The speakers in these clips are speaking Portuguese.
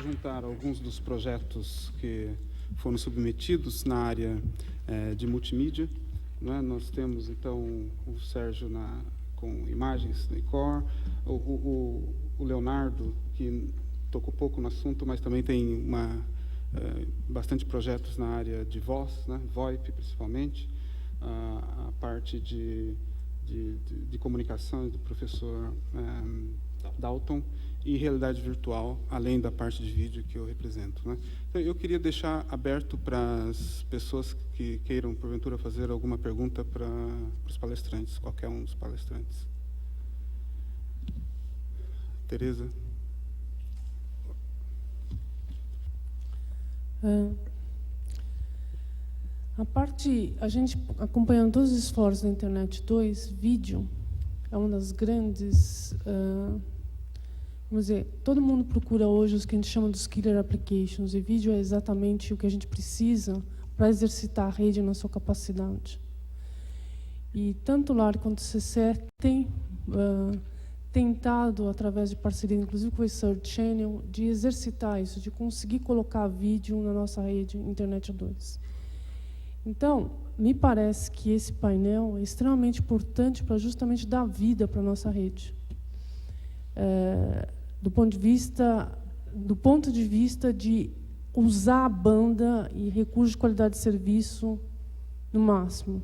juntar alguns dos projetos que foram submetidos na área de multimídia. Né? Nós temos, então, o Sérgio com imagens no ICOR, o Leonardo, que tocou pouco no assunto, mas também tem bastante projetos na área de voz, né? VoIP, principalmente, a parte de comunicação do professor Dalton, e realidade virtual, além da parte de vídeo que eu represento. Né? Então, eu queria deixar aberto para as pessoas que queiram, porventura, fazer alguma pergunta para os palestrantes, qualquer um dos palestrantes. Tereza? A gente acompanhando todos os esforços da Internet 2, vídeo é uma das grandes... vamos dizer, todo mundo procura hoje os que a gente chama dos killer applications, e vídeo é exatamente o que a gente precisa para exercitar a rede na sua capacidade. E tanto o LAR quanto o CCE tem tentado, através de parceria, inclusive com o Research Channel, de exercitar isso, de conseguir colocar vídeo na nossa rede Internet 2. Então, me parece que esse painel é extremamente importante para justamente dar vida para a nossa rede. Do ponto de vista de usar a banda e recursos de qualidade de serviço no máximo.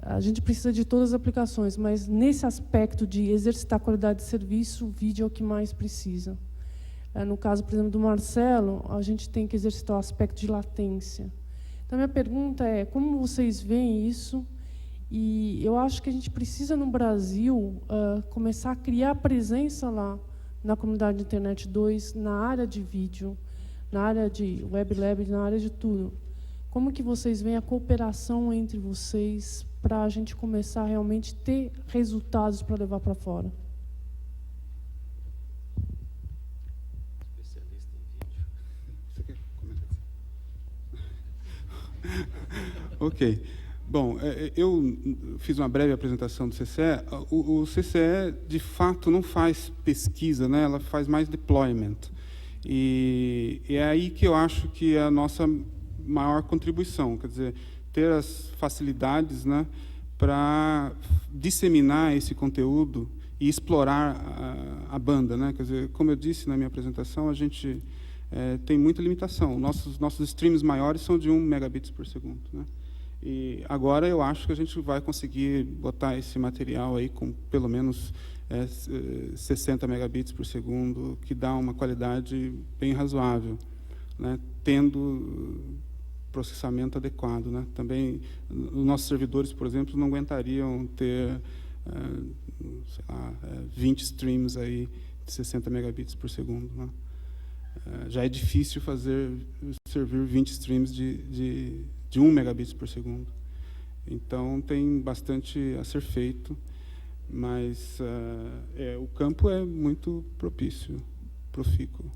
A gente precisa de todas as aplicações, mas nesse aspecto de exercitar a qualidade de serviço, o vídeo é o que mais precisa. No caso, por exemplo, do Marcelo, a gente tem que exercitar o aspecto de latência. Então, minha pergunta é, como vocês veem isso? E eu acho que a gente precisa, no Brasil, começar a criar presença lá na comunidade de Internet 2, na área de vídeo, na área de Web Lab, na área de tudo. Como que vocês veem a cooperação entre vocês para a gente começar a realmente ter resultados para levar para fora? Especialista em vídeo. Você quer comentar? Ok. Bom, eu fiz uma breve apresentação do CCE. O CCE, de fato, não faz pesquisa, né? Ela faz mais deployment. E é aí que eu acho que é a nossa maior contribuição, quer dizer, ter as facilidades, né, para disseminar esse conteúdo e explorar a banda. Né? Quer dizer, como eu disse na minha apresentação, a gente tem muita limitação. Nossos streams maiores são de 1 megabits por segundo. Né? E agora eu acho que a gente vai conseguir botar esse material aí com pelo menos 60 megabits por segundo, que dá uma qualidade bem razoável, né? Tendo processamento adequado. Né? Também, os nossos servidores, por exemplo, não aguentariam ter sei lá, 20 streams aí de 60 megabits por segundo. Né? Já é difícil servir 20 streams de 1 megabit por segundo. Então, tem bastante a ser feito, mas o campo é muito propício, profícuo.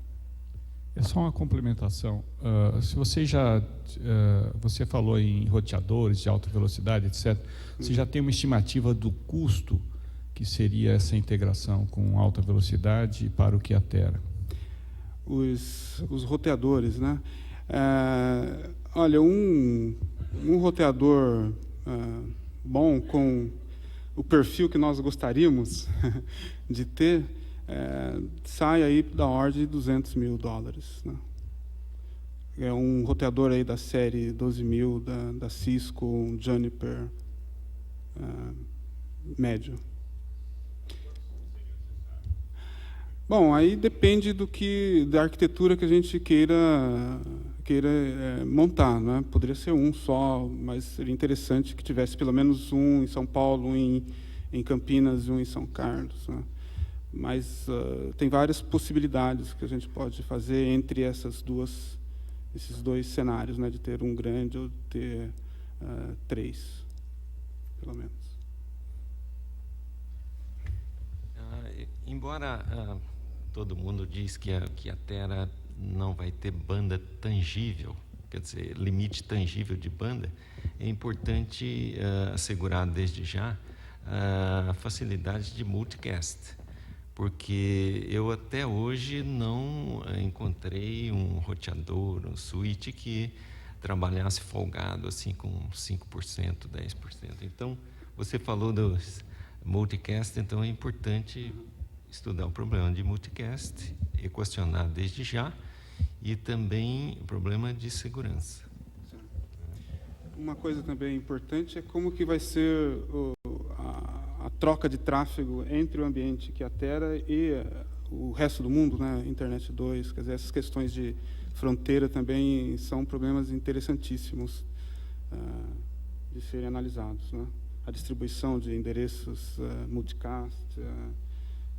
É só uma complementação. Se você você falou em roteadores de alta velocidade, etc., você já tem uma estimativa do custo que seria essa integração com alta velocidade para o Kyocera? Os roteadores, né? Olha, um roteador bom, com o perfil que nós gostaríamos de ter, sai aí da ordem de $200 mil. Né? É um roteador aí da série 12000 da Cisco, um Juniper médio. Bom, aí depende da arquitetura que a gente queira montar, né? Poderia ser um só, mas seria interessante que tivesse pelo menos um em São Paulo, um em Campinas e um em São Carlos. Né? Mas tem várias possibilidades que a gente pode fazer entre esses dois cenários, né? De ter um grande ou de ter 3, pelo menos. Embora todo mundo diz que a Terra não vai ter banda tangível, quer dizer, limite tangível de banda, é importante assegurar desde já a facilidade de multicast, porque eu até hoje não encontrei um roteador, um switch que trabalhasse folgado assim com 5%, 10%. Então, você falou dos multicast, então é importante estudar o problema de multicast, equacionar desde já, e também o problema de segurança. Uma coisa também importante é como que vai ser a troca de tráfego entre o ambiente que atera e o resto do mundo, né? Internet 2, quer dizer, essas questões de fronteira também são problemas interessantíssimos de serem analisados, né? A distribuição de endereços multicast,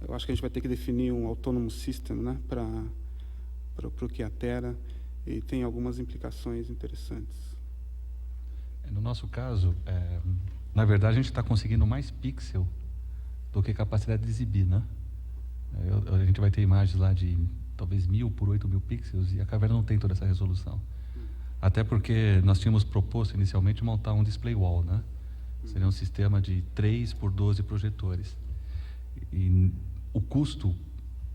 eu acho que a gente vai ter que definir um autonomous system, né? Para o que atera, e tem algumas implicações interessantes. No nosso caso, na verdade, a gente está conseguindo mais pixel do que capacidade de exibir, né? A gente vai ter imagens lá de talvez 1000 por 8000 pixels, e a caverna não tem toda essa resolução. Até porque nós tínhamos proposto inicialmente montar um display wall, né? Seria um sistema de 3 por 12 projetores. E o custo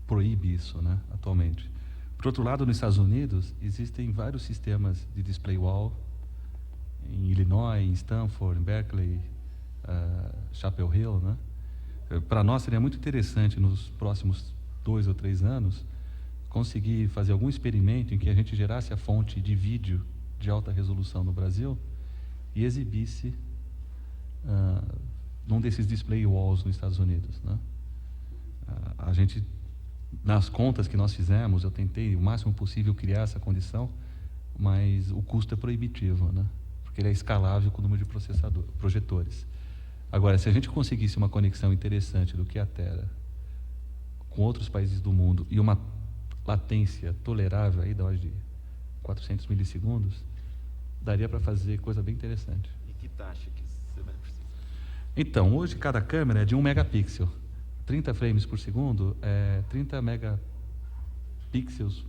proíbe isso, né, atualmente. Por outro lado, nos Estados Unidos, existem vários sistemas de display wall, em Illinois, em Stanford, em Berkeley, Chapel Hill, né? Para nós seria muito interessante, nos próximos 2 ou 3 anos, conseguir fazer algum experimento em que a gente gerasse a fonte de vídeo de alta resolução no Brasil e exibisse num desses display walls nos Estados Unidos, né? A gente, nas contas que nós fizemos, eu tentei o máximo possível criar essa condição, mas o custo é proibitivo, né? Porque ele é escalável com o número de projetores. Agora, se a gente conseguisse uma conexão interessante do que atera com outros países do mundo e uma latência tolerável aí da ordem de 400 milissegundos, daria para fazer coisa bem interessante. E que taxa que você vai precisar? Então, hoje cada câmera é de 1 megapixel. 30 frames por segundo é 30 megapixels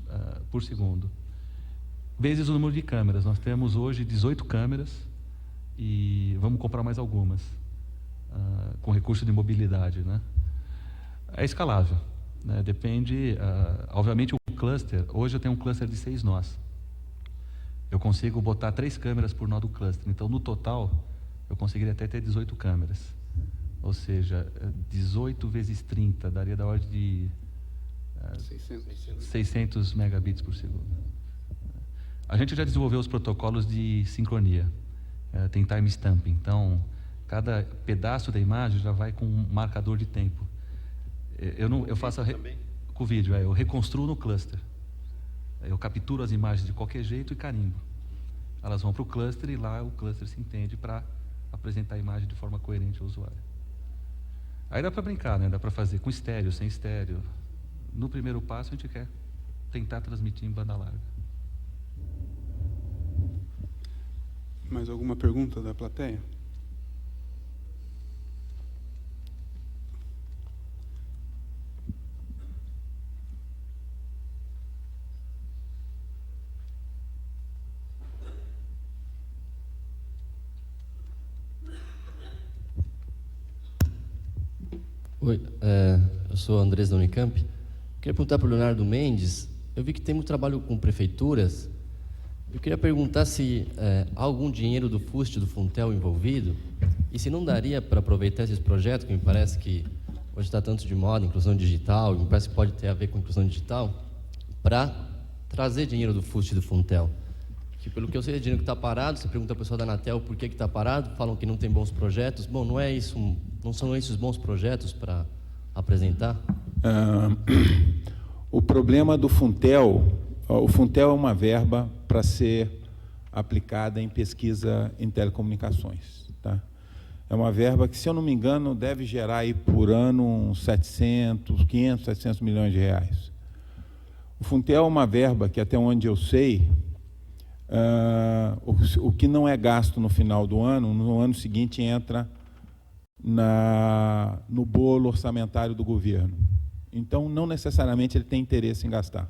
por segundo. Vezes o número de câmeras. Nós temos hoje 18 câmeras e vamos comprar mais algumas, com recurso de mobilidade, né? É escalável, né? Depende, obviamente, o cluster. Hoje eu tenho um cluster de 6 nós. Eu consigo botar 3 câmeras por nó do cluster. Então, no total, eu conseguiria até ter 18 câmeras. Ou seja, 18 vezes 30 daria da ordem de 600 megabits por segundo. A gente já desenvolveu os protocolos de sincronia, tem time stamping. Então, cada pedaço da imagem já vai com um marcador de tempo. Eu faço com o vídeo, eu reconstruo no cluster. Eu capturo as imagens de qualquer jeito e carimbo. Elas vão para o cluster e lá o cluster se entende para apresentar a imagem de forma coerente ao usuário. Aí dá para brincar, né? Dá para fazer com estéreo, sem estéreo. No primeiro passo, a gente quer tentar transmitir em banda larga. Mais alguma pergunta da plateia? Oi, eu sou Andrés da Unicamp. Queria perguntar para o Leonardo Mendes. Eu vi que tem muito trabalho com prefeituras. Eu queria perguntar se há algum dinheiro do FUST, do Funtel envolvido, e se não daria para aproveitar esses projetos, que me parece que hoje está tanto de moda, inclusão digital, me parece que pode ter a ver com inclusão digital, para trazer dinheiro do FUST e do Funtel. Que, pelo que eu sei, é dinheiro que está parado. Você pergunta ao pessoal da Anatel por que está parado, falam que não tem bons projetos. Bom, não é isso, não são esses bons projetos para apresentar? O problema do Funtel, o Funtel é uma verba para ser aplicada em pesquisa em telecomunicações, tá? É uma verba que, se eu não me engano, deve gerar aí por ano uns 500, 700 milhões de reais. O Funtel é uma verba que, até onde eu sei, o que não é gasto no final do ano, no ano seguinte entra no bolo orçamentário do governo. Então, não necessariamente ele tem interesse em gastar.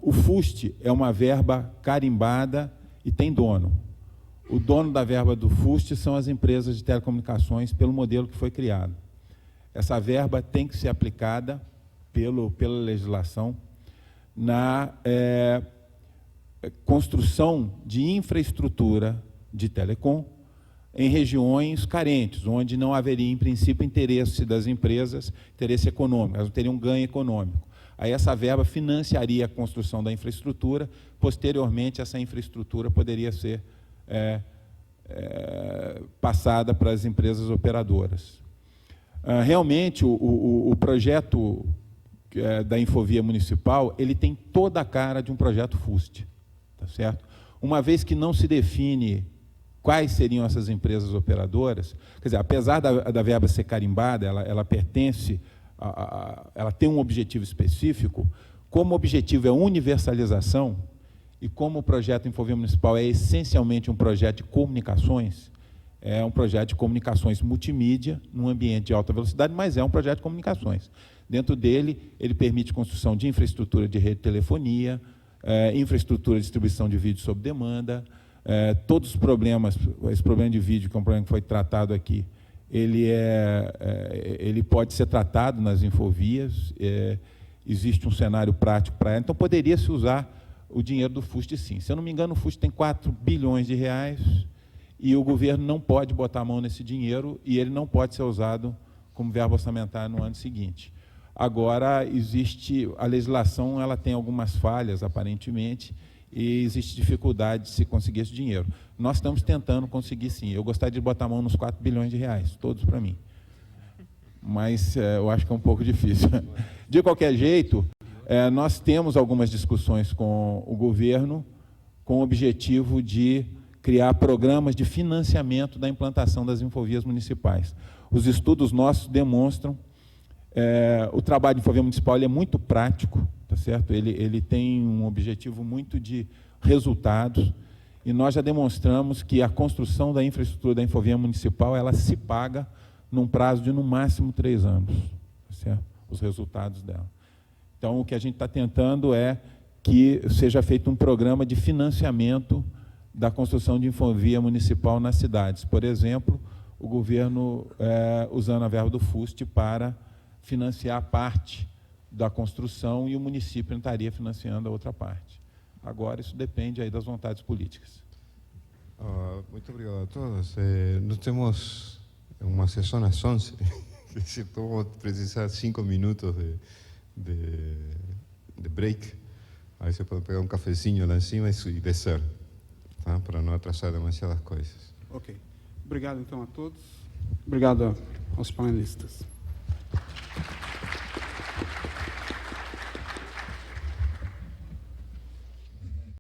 O FUST é uma verba carimbada e tem dono. O dono da verba do FUST são as empresas de telecomunicações, pelo modelo que foi criado. Essa verba tem que ser aplicada pela legislação na construção de infraestrutura de telecom em regiões carentes, onde não haveria, em princípio, interesse das empresas, interesse econômico, elas não teriam ganho econômico. Aí essa verba financiaria a construção da infraestrutura, posteriormente essa infraestrutura poderia ser passada para as empresas operadoras. Realmente, o projeto da Infovia Municipal, ele tem toda a cara de um projeto FUST, tá certo? Uma vez que não se define quais seriam essas empresas operadoras, quer dizer, apesar da verba ser carimbada, ela pertence, ela tem um objetivo específico, como o objetivo é universalização, e como o projeto Infovia Municipal é essencialmente um projeto de comunicações, é um projeto de comunicações multimídia, num ambiente de alta velocidade, mas é um projeto de comunicações. Dentro dele, ele permite construção de infraestrutura de rede de telefonia, infraestrutura de distribuição de vídeo sob demanda, todos os problemas, esse problema de vídeo, que é um problema que foi tratado aqui, ele pode ser tratado nas infovias, existe um cenário prático para ela, então poderia-se usar o dinheiro do FUST, sim. Se eu não me engano, o FUST tem 4 bilhões de reais e o governo não pode botar a mão nesse dinheiro e ele não pode ser usado como verba orçamentária no ano seguinte. Agora, a legislação ela tem algumas falhas, aparentemente, e existe dificuldade de se conseguir esse dinheiro. Nós estamos tentando conseguir, sim. Eu gostaria de botar a mão nos 4 bilhões de reais, todos para mim. Mas eu acho que é um pouco difícil. De qualquer jeito, nós temos algumas discussões com o governo com o objetivo de criar programas de financiamento da implantação das infovias municipais. Os estudos nossos demonstram o trabalho de Infovia Municipal é muito prático, tá certo? Ele tem um objetivo muito de resultados, e nós já demonstramos que a construção da infraestrutura da Infovia Municipal ela se paga num prazo de, no máximo, 3 anos, tá certo? Os resultados dela. Então, o que a gente está tentando é que seja feito um programa de financiamento da construção de infovia municipal nas cidades. Por exemplo, o governo usando a verba do FUST para financiar parte da construção e o município estaria financiando a outra parte. Agora, isso depende aí das vontades políticas. Muito obrigado a todos. Nós temos uma sessão às 11, então vamos precisar 5 minutos de break. Aí você pode pegar um cafezinho lá em cima e descer, tá? Para não atrasar demasiadas coisas. Ok. Obrigado, então, a todos. Obrigado aos panelistas.